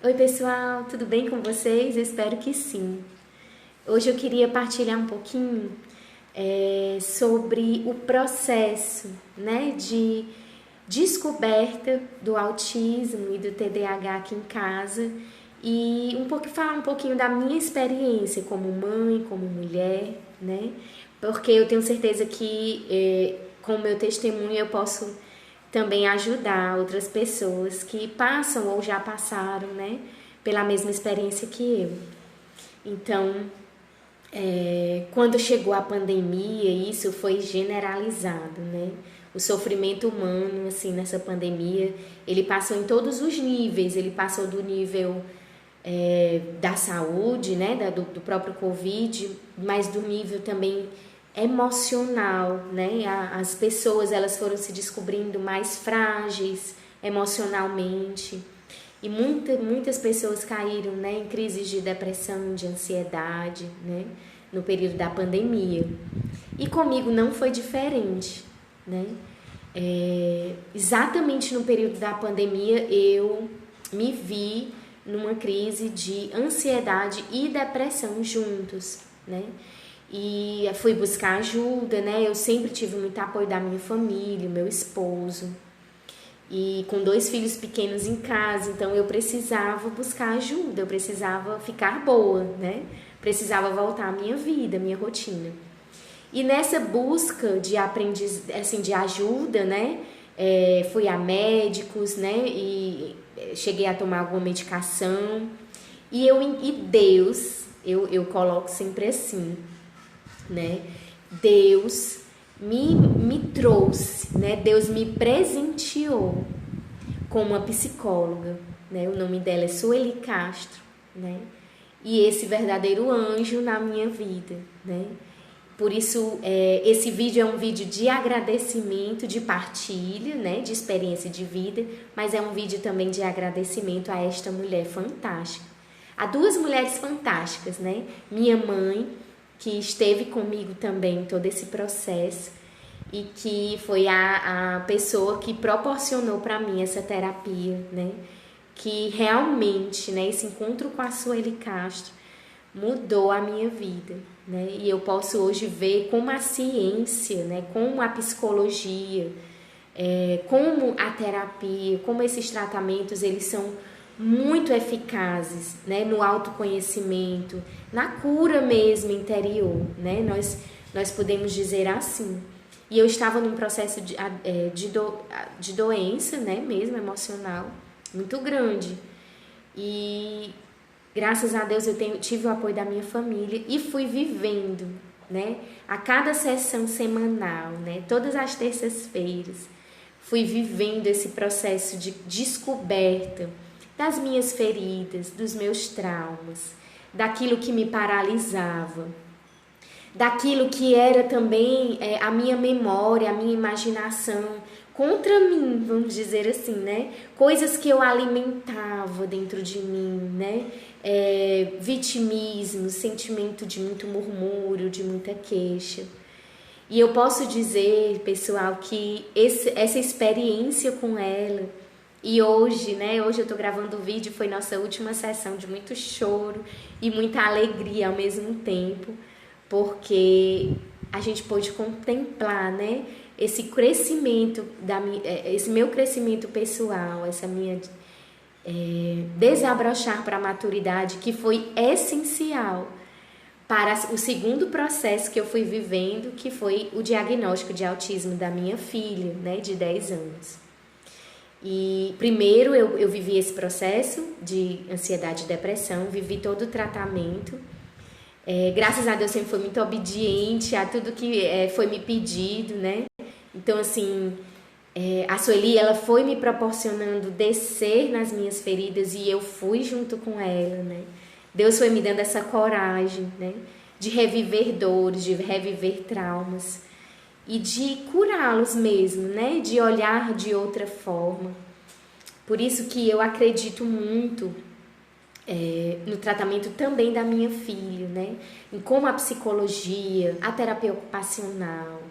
Oi, pessoal, tudo bem com vocês? Eu espero que sim. Hoje eu queria partilhar um pouquinho sobre o processo, né, de descoberta do autismo e do TDAH aqui em casa e falar um pouquinho da minha experiência como mãe, como mulher, né? Porque eu tenho certeza que com o meu testemunho eu posso também ajudar outras pessoas que passam ou já passaram, né, pela mesma experiência que eu. Então, quando chegou a pandemia, isso foi generalizado, né? O sofrimento humano, assim, nessa pandemia, ele passou em todos os níveis. Ele passou do nível da saúde, né, do próprio Covid, mas do nível também emocional, né? As pessoas elas foram se descobrindo mais frágeis emocionalmente e muitas pessoas caíram, né, em crises de depressão, de ansiedade, né, no período da pandemia. E comigo não foi diferente, né? Exatamente no período da pandemia eu me vi numa crise de ansiedade e depressão juntos, né? E fui buscar ajuda, né? Eu sempre tive muito apoio da minha família, meu esposo. E com 2 filhos pequenos em casa, então eu precisava buscar ajuda, eu precisava ficar boa, né? Precisava voltar à minha vida, à minha rotina. E nessa busca de assim, de ajuda, né? Fui a médicos, né? E cheguei a tomar alguma medicação. E Deus, eu coloco sempre assim, né? Deus me trouxe, né? Deus me presenteou com uma psicóloga, né? O nome dela é Sueli Castro, né? E esse verdadeiro anjo na minha vida, né? Por isso, esse vídeo é um vídeo de agradecimento, de partilha, né? De experiência de vida, mas é um vídeo também de agradecimento a esta mulher fantástica. Há 2 mulheres fantásticas, né? Minha mãe, que esteve comigo também em todo esse processo e que foi a pessoa que proporcionou para mim essa terapia, né? Que realmente, né, esse encontro com a Sueli Castro mudou a minha vida, né? E eu posso hoje ver como a ciência, né, como a psicologia, como a terapia, como esses tratamentos eles são muito eficazes, né, no autoconhecimento, na cura mesmo interior, né? Nós podemos dizer assim. E eu estava num processo de doença, né, mesmo emocional, muito grande. E graças a Deus tive o apoio da minha família e fui vivendo, né? A cada sessão semanal, né? Todas as terças-feiras, fui vivendo esse processo de descoberta das minhas feridas, dos meus traumas, daquilo que me paralisava, daquilo que era também a minha memória, a minha imaginação contra mim, vamos dizer assim, né? Coisas que eu alimentava dentro de mim, né? Vitimismo, sentimento de muito murmúrio, de muita queixa. E eu posso dizer, pessoal, que essa experiência com ela, e hoje, né? Hoje eu tô gravando o vídeo, foi nossa última sessão de muito choro e muita alegria ao mesmo tempo, porque a gente pôde contemplar, né? Esse crescimento, esse meu crescimento pessoal, essa minha desabrochar para a maturidade, que foi essencial para o segundo processo que eu fui vivendo, que foi o diagnóstico de autismo da minha filha, né, de 10 anos. E primeiro eu vivi esse processo de ansiedade e depressão, vivi todo o tratamento. Graças a Deus sempre fui muito obediente a tudo que foi me pedido, né? Então, assim, a Sueli, ela foi me proporcionando descer nas minhas feridas e eu fui junto com ela, né? Deus foi me dando essa coragem, né? De reviver dores, de reviver traumas e de curá-los mesmo, né? De olhar de outra forma. Por isso que eu acredito muito no tratamento também da minha filha, né? Em como a psicologia, a terapia ocupacional,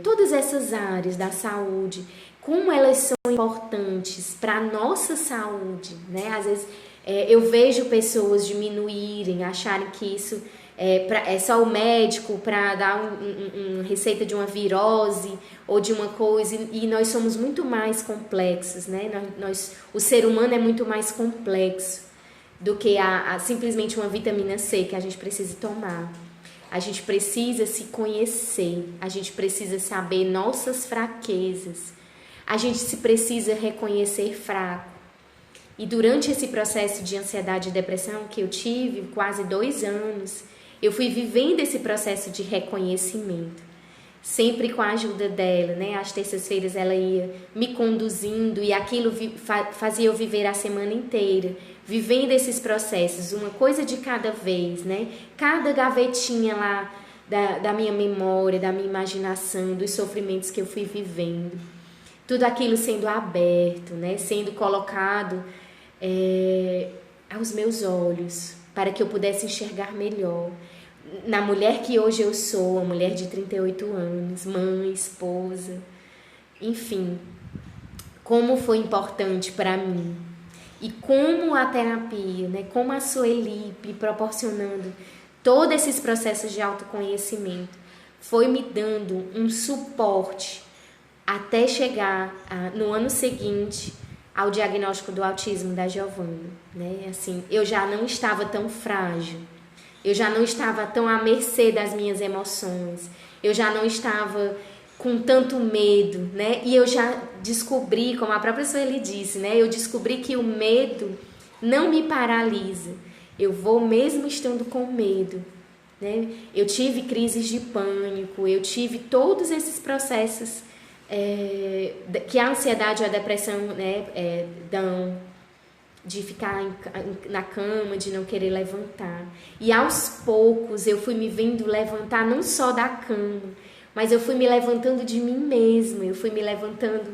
todas essas áreas da saúde como elas são importantes para a nossa saúde, né? Às vezes eu vejo pessoas diminuírem, acharem que isso é só o médico para dar uma receita de uma virose ou de uma coisa, e nós somos muito mais complexos, né? O ser humano é muito mais complexo do que simplesmente uma vitamina C que a gente precisa tomar. A gente precisa se conhecer, a gente precisa saber nossas fraquezas, a gente se precisa reconhecer fraco. E durante esse processo de ansiedade e depressão que eu tive, quase 2 anos, eu fui vivendo esse processo de reconhecimento, sempre com a ajuda dela, né? Às terças-feiras ela ia me conduzindo e aquilo fazia eu viver a semana inteira, vivendo esses processos, uma coisa de cada vez, né? Cada gavetinha lá da minha memória, da minha imaginação, dos sofrimentos que eu fui vivendo. Tudo aquilo sendo aberto, né? Sendo colocado aos meus olhos, para que eu pudesse enxergar melhor. Na mulher que hoje eu sou, a mulher de 38 anos, mãe, esposa, enfim, como foi importante para mim. E como a terapia, né, como a Sueli me proporcionando todos esses processos de autoconhecimento, foi me dando um suporte até chegar no ano seguinte ao diagnóstico do autismo da Giovana, né? Assim, eu já não estava tão frágil, eu já não estava tão à mercê das minhas emoções, eu já não estava com tanto medo, né? E eu já descobri, como a própria Sueli disse, né? Eu descobri que o medo não me paralisa. Eu vou mesmo estando com medo, né? Eu tive crises de pânico, eu tive todos esses processos que a ansiedade ou a depressão, né, dão, de ficar na cama, de não querer levantar. E aos poucos eu fui me vendo levantar não só da cama, mas eu fui me levantando de mim mesma, eu fui me levantando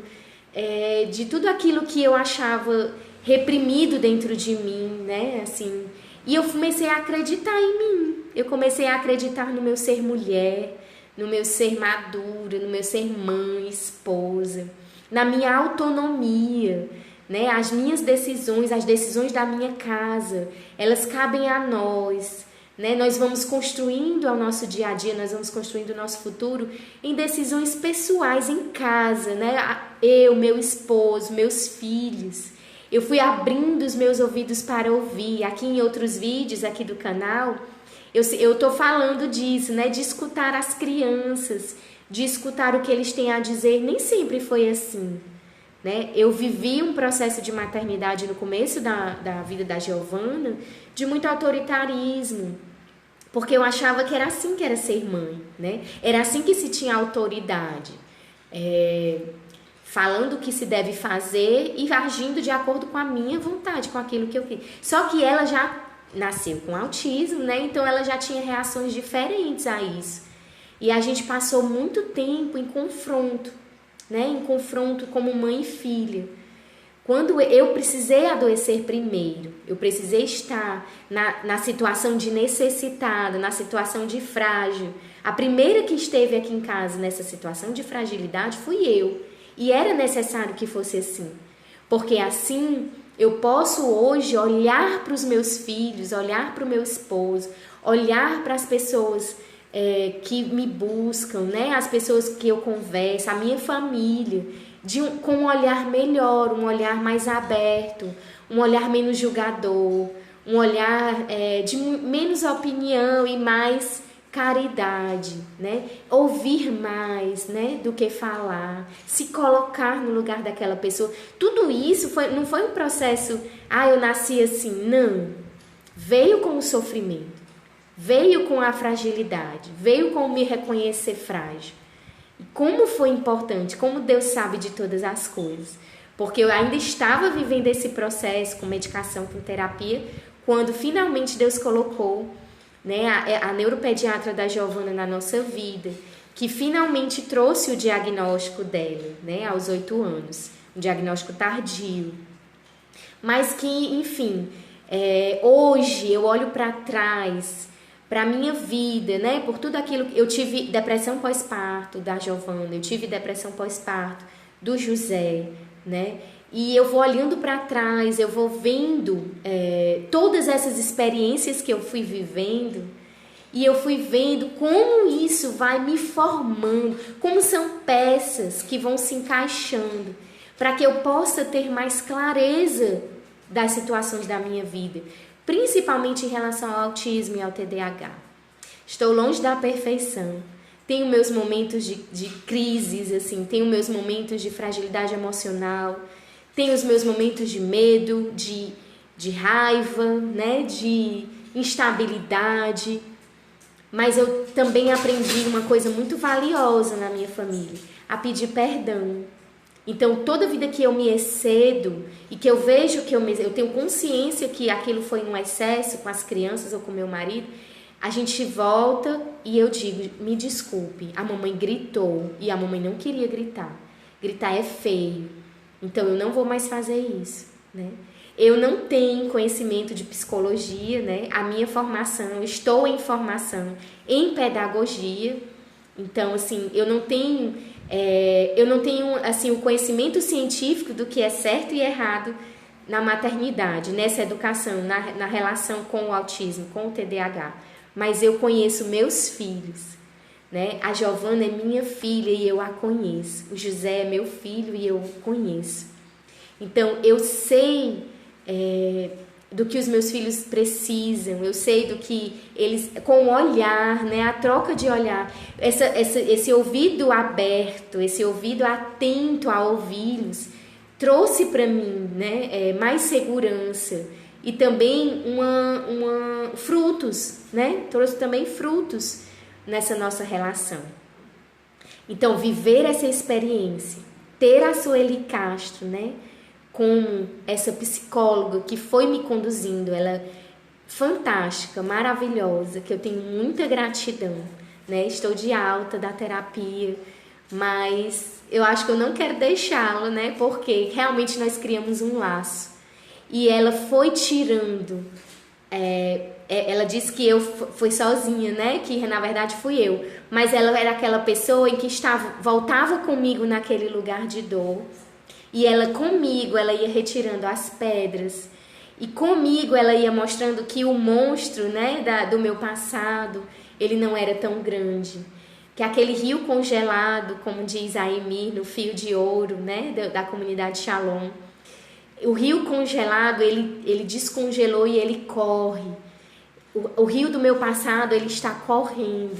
de tudo aquilo que eu achava reprimido dentro de mim, né? Assim, e eu comecei a acreditar em mim, eu comecei a acreditar no meu ser mulher, no meu ser madura, no meu ser mãe, esposa, na minha autonomia, né? As minhas decisões, as decisões da minha casa, elas cabem a nós, né? Nós vamos construindo ao nosso dia a dia, nós vamos construindo o nosso futuro em decisões pessoais em casa, né? Eu, meu esposo, meus filhos. Eu fui abrindo os meus ouvidos para ouvir. Aqui em outros vídeos aqui do canal, eu tô falando disso, né? De escutar as crianças, de escutar o que eles têm a dizer. Nem sempre foi assim, né? Eu vivi um processo de maternidade no começo da vida da Giovana de muito autoritarismo, porque eu achava que era assim que era ser mãe, né? Era assim que se tinha autoridade, falando o que se deve fazer e agindo de acordo com a minha vontade, com aquilo que eu quis. Só que ela já nasceu com autismo, né? Então ela já tinha reações diferentes a isso. E a gente passou muito tempo em confronto, né? Em confronto como mãe e filha. Quando eu precisei adoecer primeiro, eu precisei estar na situação de necessitada, na situação de frágil. A primeira que esteve aqui em casa nessa situação de fragilidade fui eu. E era necessário que fosse assim. Porque assim eu posso hoje olhar para os meus filhos, olhar para o meu esposo, olhar para as pessoas que me buscam, né? As pessoas que eu converso, a minha família, com um olhar melhor, um olhar mais aberto, um olhar menos julgador, um olhar de menos opinião e mais caridade, né? Ouvir mais, né, do que falar, se colocar no lugar daquela pessoa. Tudo isso não foi um processo, eu nasci assim, não. Veio com o sofrimento, veio com a fragilidade, veio com o me reconhecer frágil. E como foi importante, como Deus sabe de todas as coisas. Porque eu ainda estava vivendo esse processo com medicação, com terapia, quando finalmente Deus colocou, né, a neuropediatra da Giovana na nossa vida, que finalmente trouxe o diagnóstico dela, né, aos 8 anos, um diagnóstico tardio. Mas que, enfim, hoje eu olho para trás, para a minha vida, né, por tudo aquilo que eu tive depressão pós-parto da Giovana, eu tive depressão pós-parto do José, né? E eu vou olhando para trás, eu vou vendo todas essas experiências que eu fui vivendo, e eu fui vendo como isso vai me formando, como são peças que vão se encaixando, para que eu possa ter mais clareza das situações da minha vida, principalmente em relação ao autismo e ao TDAH. Estou longe da perfeição. Tenho meus momentos de crises, assim, tenho meus momentos de fragilidade emocional, tenho os meus momentos de medo, de raiva, né, de instabilidade. Mas eu também aprendi uma coisa muito valiosa na minha família, a pedir perdão. Então, toda vida que eu me excedo e que eu vejo que eu tenho consciência que aquilo foi um excesso com as crianças ou com meu marido, a gente volta e eu digo, me desculpe, a mamãe gritou e a mamãe não queria gritar. Gritar é feio, então eu não vou mais fazer isso, né? Eu não tenho conhecimento de psicologia, né? A minha formação, eu estou em formação em pedagogia, então, assim, eu não tenho assim, o conhecimento científico do que é certo e errado na maternidade, nessa educação, na relação com o autismo, com o TDAH. Mas eu conheço meus filhos, né? A Giovana é minha filha e eu a conheço. O José é meu filho e eu o conheço. Então, eu sei do que os meus filhos precisam, eu sei do que eles, com o olhar, né? A troca de olhar, esse ouvido aberto, esse ouvido atento a ouvi-los, trouxe para mim, né? Mais segurança. E também frutos, né? Trouxe também frutos nessa nossa relação. Então, viver essa experiência, ter a Sueli Castro, né? Como essa psicóloga que foi me conduzindo, ela é fantástica, maravilhosa, que eu tenho muita gratidão, né? Estou de alta da terapia, mas eu acho que eu não quero deixá-la, né? Porque realmente nós criamos um laço. E ela foi tirando, ela disse que eu fui sozinha, né? Que na verdade fui eu. Mas ela era aquela pessoa em que voltava comigo naquele lugar de dor. E ela comigo, ela ia retirando as pedras. E comigo ela ia mostrando que o monstro, né, do meu passado, ele não era tão grande. Que aquele rio congelado, como diz a Emir no Fio de Ouro, né, da comunidade Shalom. O rio congelado, ele descongelou e ele corre. O rio do meu passado, ele está correndo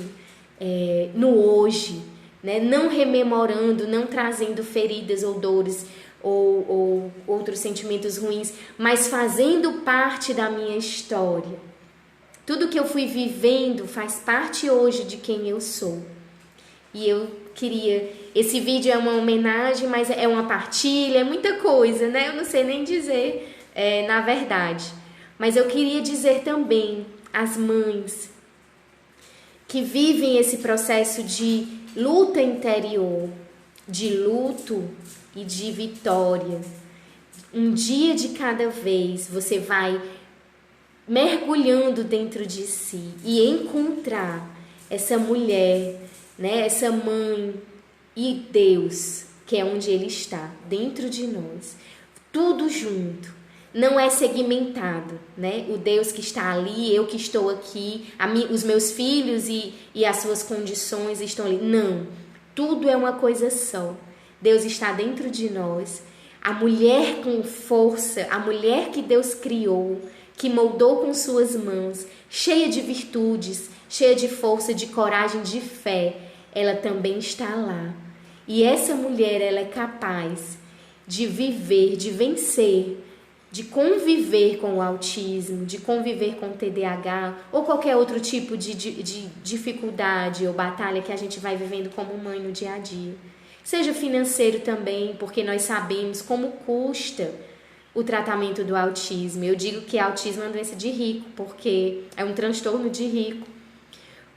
no hoje, né? Não rememorando, não trazendo feridas ou dores ou outros sentimentos ruins, mas fazendo parte da minha história. Tudo que eu fui vivendo faz parte hoje de quem eu sou. E eu queria... Esse vídeo é uma homenagem, mas é uma partilha, é muita coisa, né? Eu não sei nem dizer na verdade. Mas eu queria dizer também às mães que vivem esse processo de luta interior, de luto e de vitória. Um dia de cada vez você vai mergulhando dentro de si e encontrar essa mulher, né, essa mãe e Deus, que é onde Ele está, dentro de nós. Tudo junto. Não é segmentado, né? O Deus que está ali, eu que estou aqui, os meus filhos e as suas condições estão ali. Não. Tudo é uma coisa só. Deus está dentro de nós. A mulher com força, a mulher que Deus criou, que moldou com suas mãos, cheia de virtudes, cheia de força, de coragem, de fé, ela também está lá. E essa mulher, ela é capaz de viver, de vencer, de conviver com o autismo, de conviver com o TDAH ou qualquer outro tipo de dificuldade ou batalha que a gente vai vivendo como mãe no dia a dia. Seja financeiro também, porque nós sabemos como custa o tratamento do autismo. Eu digo que autismo é uma doença de rico, porque é um transtorno de rico,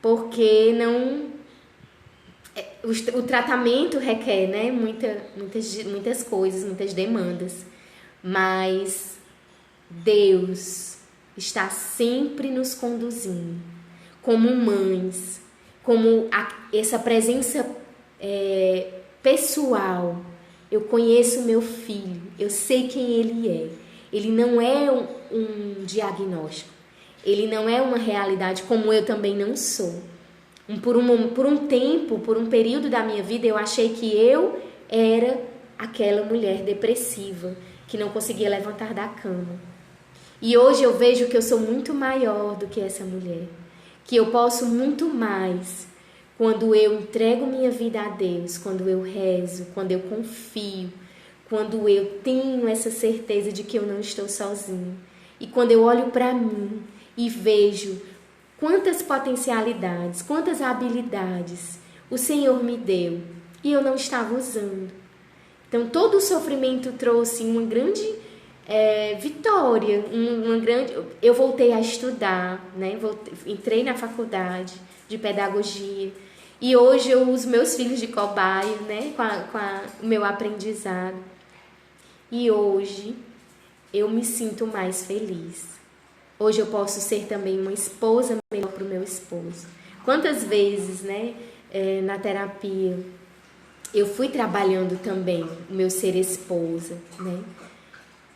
porque o tratamento requer, né, muitas coisas, muitas demandas, mas Deus está sempre nos conduzindo como mães, como essa presença pessoal Eu conheço o meu filho, eu sei quem ele é. Ele não é um diagnóstico, ele não é uma realidade, como eu também não sou. Por um tempo, por um período da minha vida, eu achei que eu era aquela mulher depressiva, que não conseguia levantar da cama. E hoje eu vejo que eu sou muito maior do que essa mulher, que eu posso muito mais quando eu entrego minha vida a Deus, quando eu rezo, quando eu confio, quando eu tenho essa certeza de que eu não estou sozinho. E quando eu olho para mim e vejo quantas potencialidades, quantas habilidades o Senhor me deu e eu não estava usando. Então todo o sofrimento trouxe uma grande vitória, eu voltei a estudar, né? Entrei na faculdade de pedagogia e hoje eu uso meus filhos de cobaia, né? Com o meu aprendizado. E hoje eu me sinto mais feliz. Hoje eu posso ser também uma esposa melhor para o meu esposo. Quantas vezes, né, na terapia, eu fui trabalhando também o meu ser esposa, né?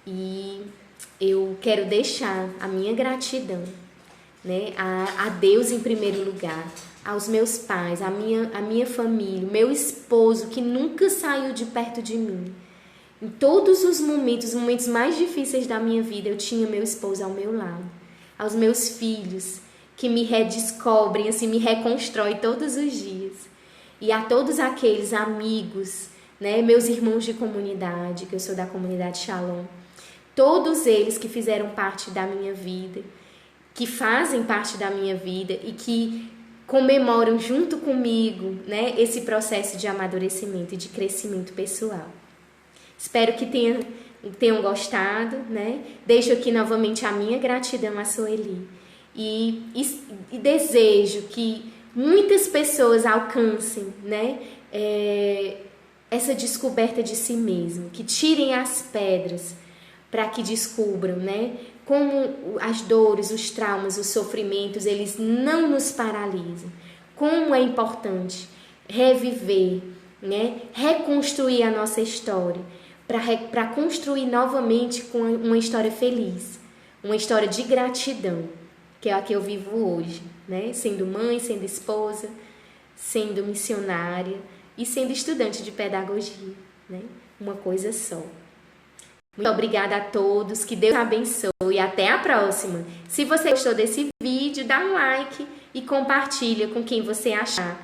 E eu quero deixar a minha gratidão, né, a Deus em primeiro lugar, aos meus pais, a minha família, o meu esposo que nunca saiu de perto de mim. Em todos os momentos mais difíceis da minha vida, eu tinha meu esposo ao meu lado. Aos meus filhos, que me redescobrem, assim, me reconstroem todos os dias. E a todos aqueles amigos, né, meus irmãos de comunidade, que eu sou da comunidade Shalom, todos eles que fizeram parte da minha vida, que fazem parte da minha vida e que comemoram junto comigo, né, esse processo de amadurecimento e de crescimento pessoal. Espero que tenham gostado, né? Deixo aqui novamente a minha gratidão a Sueli e desejo que muitas pessoas alcancem, né, essa descoberta de si mesmo, que tirem as pedras para que descubram, né, como as dores, os traumas, os sofrimentos, eles não nos paralisam. Como é importante reviver, né, reconstruir a nossa história, para construir novamente com uma história feliz, uma história de gratidão, que é a que eu vivo hoje, né? Sendo mãe, sendo esposa, sendo missionária e sendo estudante de pedagogia, né? Uma coisa só. Muito obrigada a todos, que Deus abençoe e até a próxima. Se você gostou desse vídeo, dá um like e compartilha com quem você achar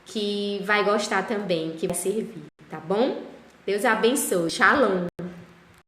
que vai gostar também, que vai servir, tá bom? Deus abençoe. Shalom.